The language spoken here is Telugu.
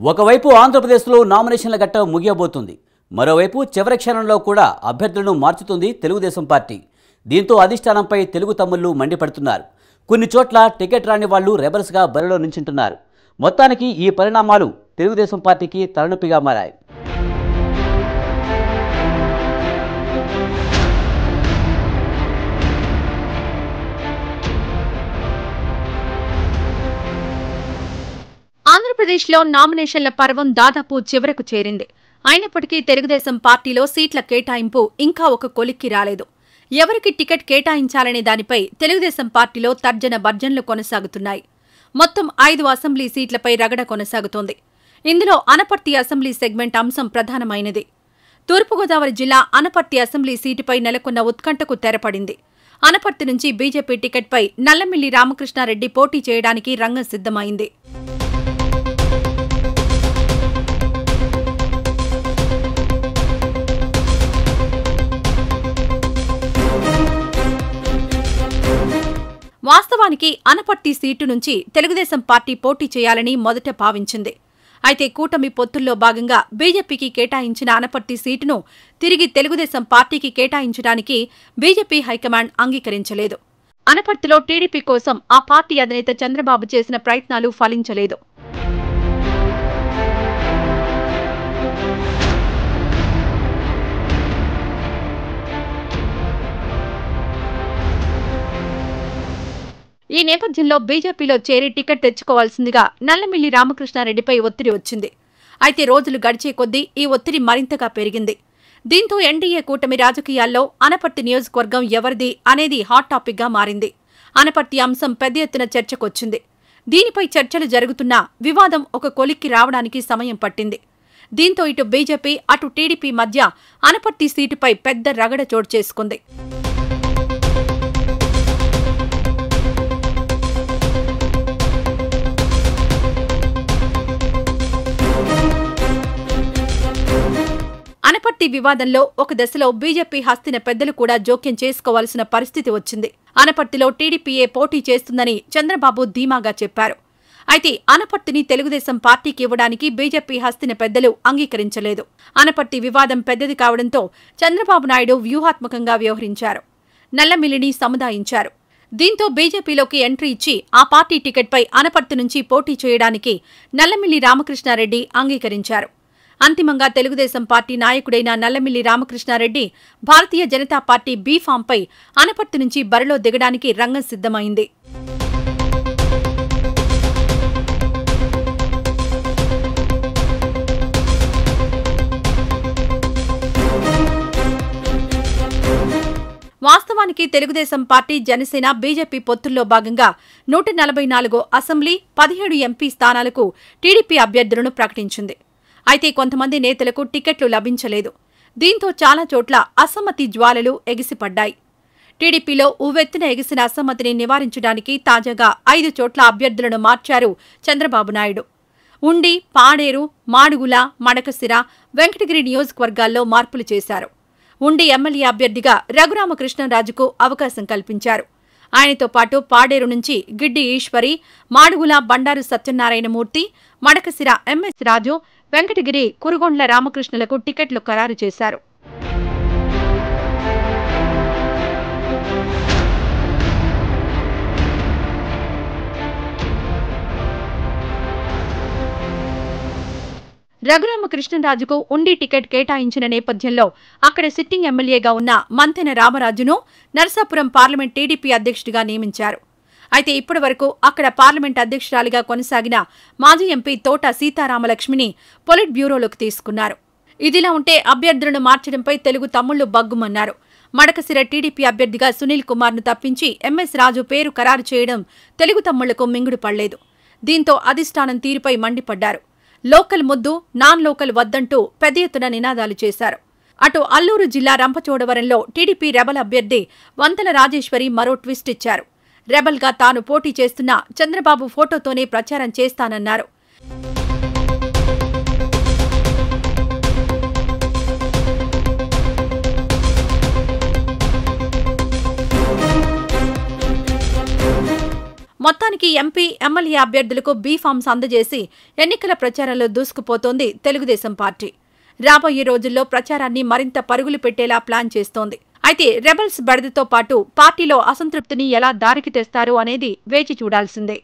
ఒకవైపు ఆంధ్రప్రదేశ్లో నామినేషన్ల ఘట్టం ముగియబోతుంది. మరోవైపు చివరి క్షణంలో కూడా అభ్యర్థులను మార్చుతుంది తెలుగుదేశం పార్టీ. దీంతో అధిష్టానంపై తెలుగు తమ్ముళ్లు మండిపడుతున్నారు. కొన్ని చోట్ల టికెట్ రాని వాళ్లు రెబల్స్గా బరిలో నించుంటున్నారు. మొత్తానికి ఈ పరిణామాలు తెలుగుదేశం పార్టీకి తలనొప్పిగా మారాయి. ఆంధ్రప్రదేశ్లో నామినేషన్ల పర్వం దాదాపు చివరకు చేరింది. అయినప్పటికీ తెలుగుదేశం పార్టీలో సీట్ల కేటాయింపు ఇంకా ఒక కొలిక్కి రాలేదు. ఎవరికి టికెట్ కేటాయించాలనే దానిపై తెలుగుదేశం పార్టీలో తర్జన భర్జనలు కొనసాగుతున్నాయి. మొత్తం 5 అసెంబ్లీ సీట్లపై రగడ కొనసాగుతోంది. ఇందులో అనపర్తి అసెంబ్లీ సెగ్మెంట్ అంశం ప్రధానమైనది. తూర్పుగోదావరి జిల్లా అనపర్తి అసెంబ్లీ సీటుపై నెలకొన్న ఉత్కంఠకు తెరపడింది. అనపర్తి నుంచి బీజేపీ టికెట్పై నల్లమిల్లి రామకృష్ణారెడ్డి పోటీ చేయడానికి రంగం సిద్ధమైంది. వాస్తవానికి అనపర్తి సీటు నుంచి తెలుగుదేశం పార్టీ పోటీ చేయాలని మొదట భావించింది. అయితే కూటమి పొత్తుల్లో భాగంగా బీజేపీకి కేటాయించిన అనపర్తి సీటును తిరిగి తెలుగుదేశం పార్టీకి కేటాయించడానికి బీజేపీ హైకమాండ్ అంగీకరించలేదు. అనపర్తిలో టీడీపీ కోసం ఆ పార్టీ అధినేత చంద్రబాబు చేసిన ప్రయత్నాలు ఫలించలేదు. ఈ నేపథ్యంలో బీజేపీలో చేరి టికెట్ తెచ్చుకోవాల్సిందిగా నల్లమిల్లి రామకృష్ణారెడ్డిపై ఒత్తిడి వచ్చింది. అయితే రోజులు గడిచే కొద్దీ ఈ ఒత్తిడి మరింతగా పెరిగింది. దీంతో ఎన్డీఏ కూటమి రాజకీయాల్లో అనపర్తి నియోజకవర్గం ఎవరిది అనేది హాట్ టాపిక్గా మారింది. అనపర్తి అంశం పెద్ద ఎత్తున చర్చకొచ్చింది. దీనిపై చర్చలు జరుగుతున్నా వివాదం ఒక కొలిక్కి రావడానికి సమయం పట్టింది. దీంతో ఇటు బీజేపీ అటు టీడీపీ మధ్య అనపర్తి సీటుపై పెద్ద రగడ చోటు చేసుకుంది. అనపర్తి వివాదంలో ఒక దశలో బీజేపీ హస్తిన పెద్దలు కూడా జోక్యం చేసుకోవాల్సిన పరిస్థితి వచ్చింది. అనపర్తిలో టీడీపీయే పోటీ చేస్తుందని చంద్రబాబు ధీమాగా చెప్పారు. అయితే అనపర్తిని తెలుగుదేశం పార్టీకి ఇవ్వడానికి బీజేపీ హస్తిన పెద్దలు అంగీకరించలేదు. అనపర్తి వివాదం పెద్దది కావడంతో చంద్రబాబు నాయుడు వ్యూహాత్మకంగా వ్యవహరించారు. నల్లమిల్లిని సముదాయించారు. దీంతో బీజేపీలోకి ఎంట్రీ ఇచ్చి ఆ పార్టీ టికెట్పై అనపర్తి నుంచి పోటీ చేయడానికి నల్లమిల్లి రామకృష్ణారెడ్డి అంగీకరించారు. అంతిమంగా తెలుగుదేశం పార్టీ నాయకుడైన నల్లమిల్లి రామకృష్ణారెడ్డి భారతీయ జనతా పార్టీ బీఫాంపై అనపర్తి నుంచి బరిలో దిగడానికి రంగం సిద్ధమైంది. వాస్తవానికి తెలుగుదేశం పార్టీ జనసేన బీజేపీ పొత్తుల్లో భాగంగా 144 అసెంబ్లీ 17 ఎంపీ స్థానాలకు టీడీపీ అభ్యర్థులను ప్రకటించింది. అయితే కొంతమంది నేతలకు టికెట్లు లభించలేదు. దీంతో చాలా చోట్ల అసమ్మతి జ్వాలలు ఎగిసిపడ్డాయి. టీడీపీలో ఉవ్వెత్తున ఎగిసిన అసమ్మతిని నివారించడానికి తాజాగా 5 చోట్ల అభ్యర్థులను మార్చారు చంద్రబాబు నాయుడు. ఉండి, పాడేరు, మాడుగుల, మడకశిర, వెంకటగిరి నియోజకవర్గాల్లో మార్పులు చేశారు. ఉండి ఎమ్మెల్యే అభ్యర్థిగా రఘురామకృష్ణరాజుకు అవకాశం కల్పించారు. ఆయనతో పాటు పాడేరు నుంచి గిడ్డి ఈశ్వరి, మాడుగుల బండారు సత్యనారాయణమూర్తి, మడకశిర ఎంఎస్ రాజు, వెంకటగిరి కురుగొండ్ల రామకృష్ణులకు టికెట్లు ఖరారు చేశారు. రఘురామకృష్ణరాజుకు ఉండి టికెట్ కేటాయించిన నేపథ్యంలో అక్కడ సిట్టింగ్ ఎమ్మెల్యేగా ఉన్న మంతెన రామరాజును నరసాపురం పార్లమెంట్ టీడీపీ అధ్యక్షుడిగా నియమించారు. అయితే ఇప్పటి వరకు అక్కడ పార్లమెంట్ అధ్యక్షురాలిగా కొనసాగిన మాజీ ఎంపీ తోట సీతారామలక్ష్మిని పొలిట్ బ్యూరోలోకి తీసుకున్నారు. ఇదిలా ఉంటే అభ్యర్థులను మార్చడంపై తెలుగు తమ్ముళ్లు బగ్గుమన్నారు. మడకశిర టీడీపీ అభ్యర్థిగా సునీల్ కుమార్ను తప్పించి ఎంఎస్ రాజు పేరు ఖరారు చేయడం తెలుగు తమ్ముళ్లకు మింగుడు పడలేదు. దీంతో అధిష్టానం తీరుపై మండిపడ్డారు. లోకల్ ముద్దు, నాన్ లోకల్ వద్దంటూ పెద్ద ఎత్తున నినాదాలు చేశారు. అటు అల్లూరు జిల్లా రంపచోడవరంలో టీడీపీ రెబల్ అభ్యర్థి వంతల రాజేశ్వరి మరో ట్విస్ట్ ఇచ్చారు. రెబల్గా తాను పోటీ చేస్తున్న చంద్రబాబు ఫోటోతోనే ప్రచారం చేస్తానన్నారు. మొత్తానికి ఎంపీ, ఎమ్మెల్యే అభ్యర్థులకు బీ ఫామ్స్ అందజేసి ఎన్నికల ప్రచారంలో దూసుకుపోతోంది తెలుగుదేశం పార్టీ. రాబోయే రోజుల్లో ప్రచారాన్ని మరింత పరుగులు పెట్టేలా ప్లాన్ చేస్తోంది. అయితే రెబల్స్ బెడదతో పాటు పార్టీలో అసంతృప్తిని ఎలా దారికి తెస్తారు అనేది వేచి చూడాల్సిందే.